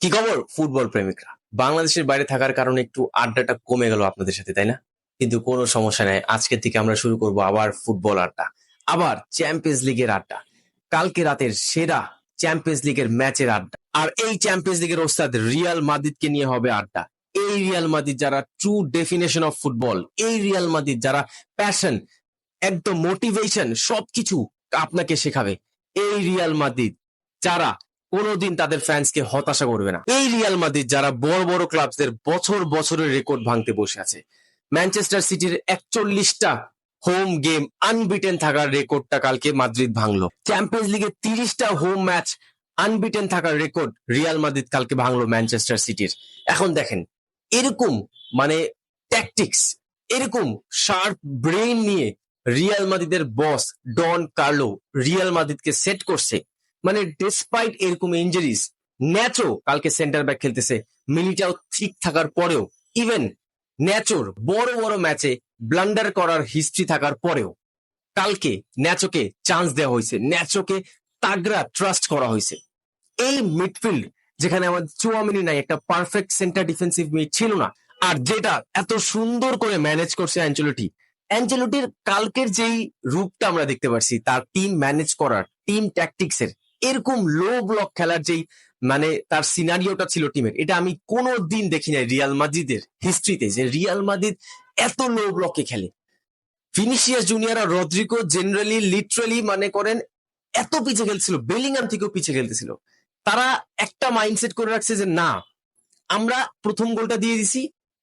কি খবর ফুটবল প্রেমিকরা? বাংলাদেশের বাইরে থাকার কারণে একটু আড্ডাটা কমে গেল আপনাদের সাথে, তাই না? কিন্তু কোনো সমস্যা নাই, আজকের থেকে আমরা শুরু করব আবার ফুটবল আড্ডা, আবার চ্যাম্পিয়ন্স লিগের আড্ডা, কালকে রাতের সেরা চ্যাম্পিয়ন্স লিগের ম্যাচের আড্ডা। আর এই চ্যাম্পিয়ন্স লিগের ওস্তাদ রিয়াল মাদ্রিদকে নিয়ে হবে আড্ডা। এই রিয়াল মাদ্রিদ যারা ট্রু ডেফিনেশন অফ ফুটবল, এই রিয়াল মাদ্রিদ যারা প্যাশন, একদম মোটিভেশন সবকিছু আপনাকে শেখাবে, এই রিয়াল মাদ্রিদ যারা কোনোদিন তাদের ফ্যান্সকে হতাশা করবে না, এই রিয়াল মাদ্রিদ যারা বড় বড় ক্লাবদের বছর বছরের রেকর্ড ভাঙতে বসে আছে। ম্যানচেস্টার সিটির 41টা হোম গেম আনবিটেন থাকার রেকর্ডটা কালকে মাদ্রিদ ভাঙলো। চ্যাম্পিয়ন্স লিগে 30টা হোম ম্যাচ আনবিটেন থাকার রেকর্ড রিয়াল মাদ্রিদ কালকে ভাঙলো ম্যানচেস্টার সিটির। এখন দেখেন, এরকম মানে ট্যাকটিক্স, এরকম শার্প ব্রেইন নিয়ে রিয়াল মাদ্রিদের বস ডন কার্লো রিয়াল মাদ্রিদকে সেট করছে। মানে ডিসপাইট এরকম ইনজুরিজ, ন্যাচো কালকে সেন্টার ব্যাক খেলতেছে, মিলিটাও ঠিক থাকার পরেও, ইভেন ন্যাচোর বড় বড় ম্যাচে ব্লান্ডার করার হিস্ট্রি থাকার পরেও কালকে ন্যাচোকে চান্স দেওয়া হয়েছে, ন্যাচোকে তাগড়া ট্রাস্ট করা হয়েছে। এই মিডফিল্ড যেখানে আমাদের চুয়ামিনি নাই, একটা পারফেক্ট সেন্টার ডিফেন্সিভ মিড ছিল না, আর যেটা এত সুন্দর করে ম্যানেজ করছে অ্যাঞ্চেলোটির কালকের যেই রূপটা আমরা দেখতে পাচ্ছি, তার টিম ম্যানেজ করার, টিম ট্যাকটিক্স এর, এরকম লো ব্লক খেলার যেই মানে তার সিনারিওটা ছিল টিমের, এটা আমি কোনো দিন দেখি নাই রিয়াল মাদ্রিদের হিস্ট্রিতে, যে রিয়াল মাদ্রিদ এত লো ব্লকে খেলে। ভিনিসিয়াস জুনিয়র আর রদ্রিগো জেনারেলি লিটারালি মানে করেন এত পিছে খেলছিল, বেলিংহাম থেকেও পিছে খেলতেছিল। তারা একটা মাইন্ডসেট করে রাখছে যে না, আমরা প্রথম গোলটা দিয়ে দিছি,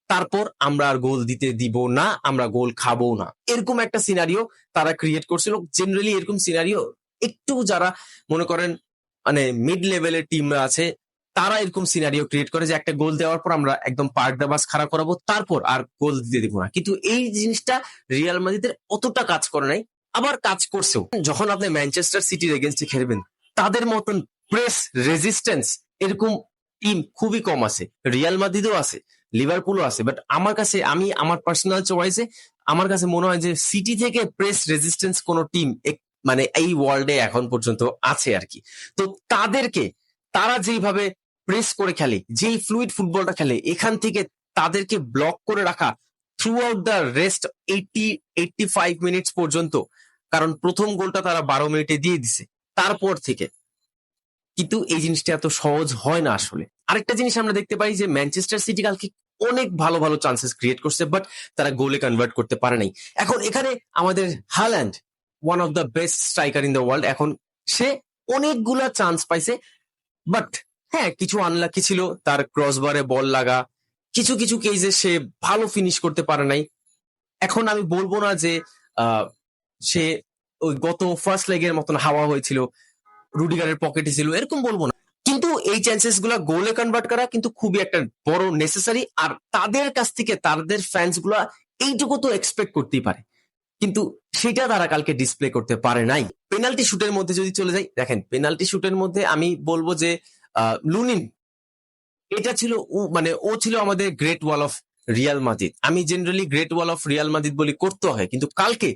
তারপর আমরা আর গোল দিতে দিব না, আমরা গোল খাবো না, এরকম একটা সিনারিও তারা ক্রিয়েট করছিল। জেনারেলি এরকম সিনারিও একটু যারা মনে করেন মানে মিড লেভেলের টিমরা আছে, তারা এরকম সিনারিও ক্রিয়েট করে যে একটা গোল দেওয়ার পর আমরা একদম পার্ক দা বাস খাড়া করাবো, তারপর আর গোল দিতে দিব না। কিন্তু এই জিনিসটা রিয়াল মাদ্রিদের অতটা কাজ করে নাই, আবার কাজ করছেও। যখন আপনি ম্যানচেস্টার সিটির এগেনস্টে খেলবেন, তাদের মতন প্রেস রেজিস্ট্যান্স এরকম টিম খুবই কম আছে। রিয়াল মাদ্রিদও আছে, লিভারপুলও আছে, বাট আমার কাছে, আমি আমার পার্সোনাল চয়েসে আমার কাছে মনে হয় যে সিটি থেকে প্রেস রেজিস্ট্যান্স কোন টিম মানে এই ওয়ার্ল্ডে এখন পর্যন্ত আছে আর কি। তো তাদেরকে, তারা যেইভাবে প্রেস করে খেলে, যেই ফ্লুইড ফুটবলটা খেলে, এখান থেকে তাদেরকে ব্লক করে রাখা through out the rest 85 minutes পর্যন্ত, কারণ প্রথম গোলটা তারা 12 মিনিটে দিয়ে দিছে, তারপর থেকে কিন্তু এই জিনিসটা এত সহজ হয় না আসলে। আরেকটা জিনিস আমরা দেখতে পাই যে ম্যানচেস্টার সিটি কালকে অনেক ভালো ভালো চান্সেস ক্রিয়েট করছে, বাট তারা গোলে কনভার্ট করতে পারে নাই। এখন এখানে আমাদের Haaland, one of the best striker in the world, এখন সে অনেকগুলা চান্স পাইছে, বাট হ্যাঁ কিছু আনলাকি ছিল, তার ক্রসবারে বল লাগা, কিছু কিছু কেসে সে ভালো ফিনিশ করতে পারে নাই। এখন আমি বলবো না যে সে ওই গত ফার্স্ট লেগের মতন হাওয়া হয়েছিল, রুডিগারের পকেটে ছিল, এরকম বলবো না। কিন্তু এই চান্সেস গুলা গোলে কনভার্ট করা কিন্তু খুবই একটা বড় নেসেসারি, আর তাদের কাছ থেকে তাদের ফ্যান্স গুলা এইটুকু তো এক্সপেক্ট করতেই পারে, কিন্তু সেটা তারা কালকে ডিসপ্লে করতে পারে নাই। পেনাল্টি শুটের মধ্যে যদি চলে যাই, দেখেন পেনাল্টি শুটের মধ্যে আমি বলবো যে লুনিন, এটা ছিল মানে ও ছিল আমাদের great wall of Real Madrid. আমি generally great wall of Real Madrid বলি করতে হয়, কিন্তু কালকে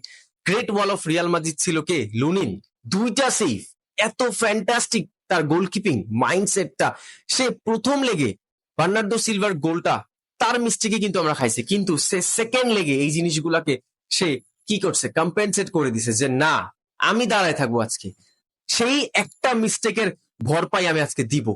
great wall of Real Madrid ছিল কে? লুনিন। দুইটা সেভ, এত ফ্যান্টাস্টিক তার গোলকিপিং মাইন্ডসেটটা। সে প্রথম লেগে বার্নার্ডো সিলভার গোলটা তার মিস্টেকে কিন্তু আমরা খাইছি, কিন্তু সে সেকেন্ড লেগে এই জিনিসগুলাকে সে কি করছে, কম্পেনসেট করে দিছে যে না, আমি দাঁড়ায় থাকবো আজকে, সেই একটা মিস্টেকের ভরপাই আমি আজকে দিব।